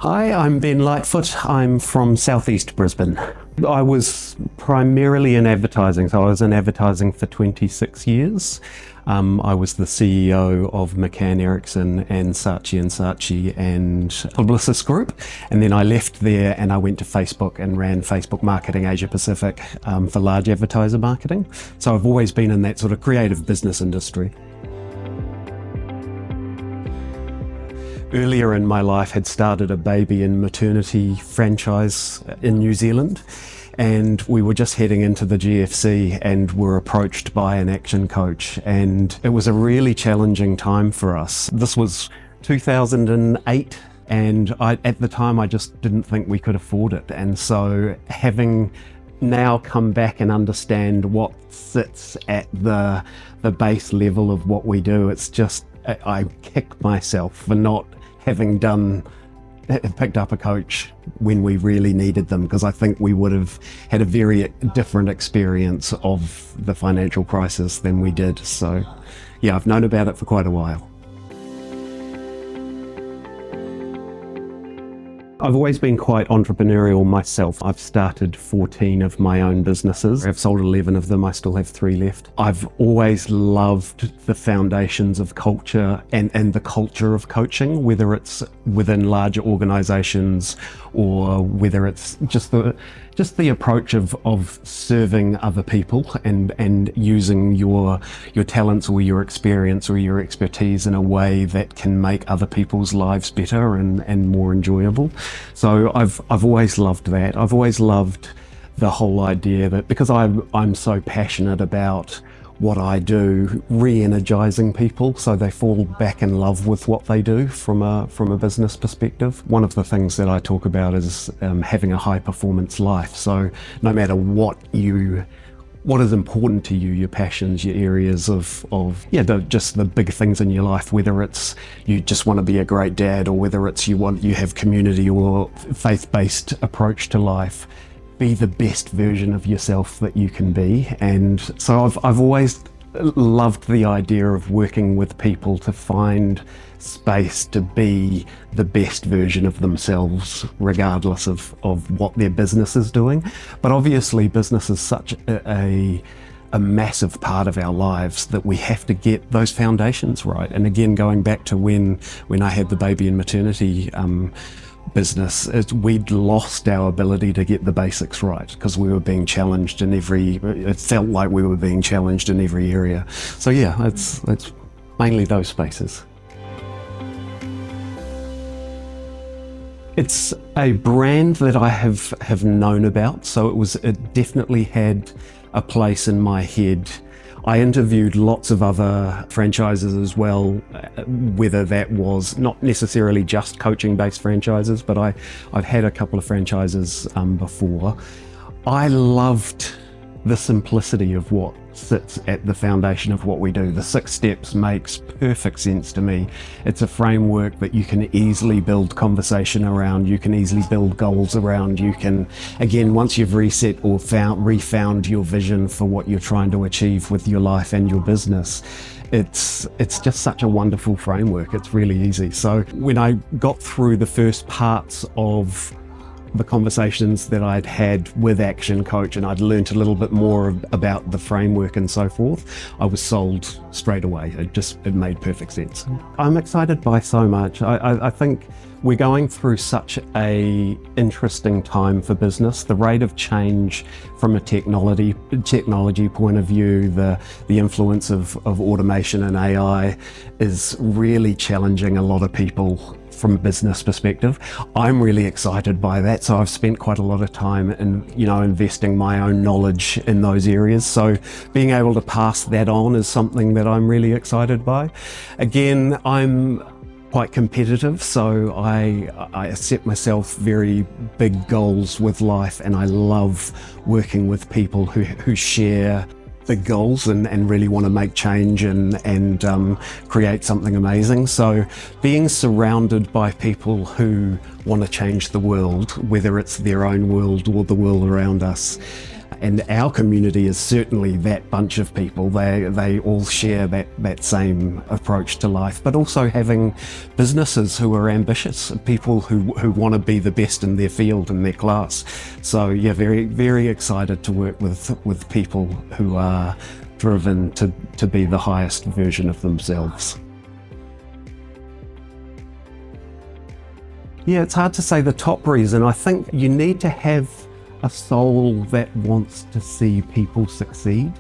Hi, I'm Ben Lightfoot. I'm from southeast Brisbane. I was primarily in advertising, so I was in advertising for 26 years. I was the CEO of McCann Erickson and Saatchi and Publicis Group, and then I left there and I went to Facebook and ran Facebook Marketing Asia Pacific for large advertiser marketing. So I've always been in that sort of creative business industry. Earlier in my life had started a baby and maternity franchise in New Zealand, and we were just heading into the GFC and were approached by an action coach, and it was a really challenging time for us. This was 2008, and at the time I just didn't think we could afford it, and so having now come back and understand what sits at the base level of what we do, it's just I kick myself for not having picked up a coach when we really needed them, because I think we would have had a very different experience of the financial crisis than we did. So yeah, I've known about it for quite a while. I've always been quite entrepreneurial myself. I've started 14 of my own businesses. I've sold 11 of them. I still have 3 left. I've always loved the foundations of culture and the culture of coaching, whether it's within larger organizations or whether it's just the approach of serving other people and using your talents or your experience or your expertise in a way that can make other people's lives better and more enjoyable. So I've always loved that. I've always loved the whole idea that because I'm so passionate about what I do, re-energizing people so they fall back in love with what they do from a business perspective. One of the things that I talk about is having a high performance life. So no matter what is important to you, your passions, your areas of just the big things in your life, whether it's you just want to be a great dad or whether it's you have community or faith-based approach to life, be the best version of yourself that you can be. And so I've always loved the idea of working with people to find space to be the best version of themselves, regardless of what their business is doing. But obviously business is such a massive part of our lives that we have to get those foundations right. And again, going back to when I had the baby and maternity business, we'd lost our ability to get the basics right because we were being challenged it felt like we were being challenged in every area. So yeah, it's mainly those spaces. It's a brand that I have known about, so it definitely had a place in my head. I interviewed lots of other franchises as well, whether that was not necessarily just coaching-based franchises, but I've had a couple of franchises before. I loved the simplicity of what sits at the foundation of what we do. The 6 steps makes perfect sense to me. It's a framework that you can easily build conversation around, you can easily build goals around, you can, again, once you've reset or refound your vision for what you're trying to achieve with your life and your business, it's just such a wonderful framework. It's really easy. So when I got through the first parts of the conversations that I'd had with Action Coach and I'd learnt a little bit more about the framework and so forth, I was sold straight away. It made perfect sense. I'm excited by so much. I think we're going through such a interesting time for business. The rate of change from a technology point of view, the influence of automation and AI is really challenging a lot of people from a business perspective. I'm really excited by that, so I've spent quite a lot of time in investing my own knowledge in those areas. So being able to pass that on is something that I'm really excited by. Again, I'm quite competitive, so I set myself very big goals with life, and I love working with people who share big goals and really want to make change and create something amazing. So being surrounded by people who want to change the world, whether it's their own world or the world around us, And our community is certainly that bunch of people. They all share that same approach to life, but also having businesses who are ambitious, people who want to be the best in their field, in their class. So yeah, very, very excited to work with people who are driven to be the highest version of themselves. Yeah, it's hard to say the top reason. I think you need to have a soul that wants to see people succeed.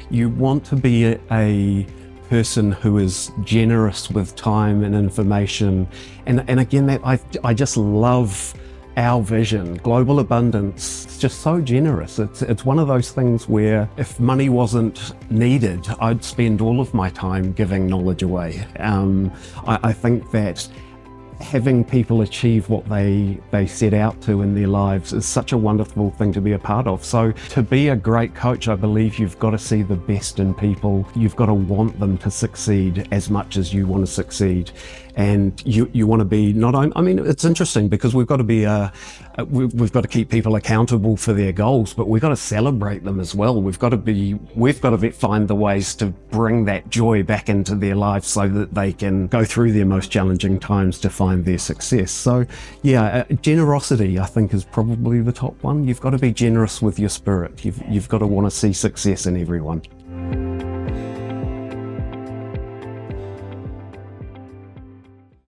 You want to be a person who is generous with time and information. And again, that I just love our vision. Global abundance, it's just so generous. It's one of those things where if money wasn't needed, I'd spend all of my time giving knowledge away. I think that having people achieve what they set out to in their lives is such a wonderful thing to be a part of. So to be a great coach, I believe you've got to see the best in people. You've got to want them to succeed as much as you want to succeed. And you want to be not only, I mean, it's interesting because we've got to be we've got to keep people accountable for their goals, but we've got to celebrate them as well. We've got to find the ways to bring that joy back into their lives so that they can go through their most challenging times to find their success. So yeah, generosity I think is probably the top one. You've got to be generous with your spirit. You've got to want to see success in everyone.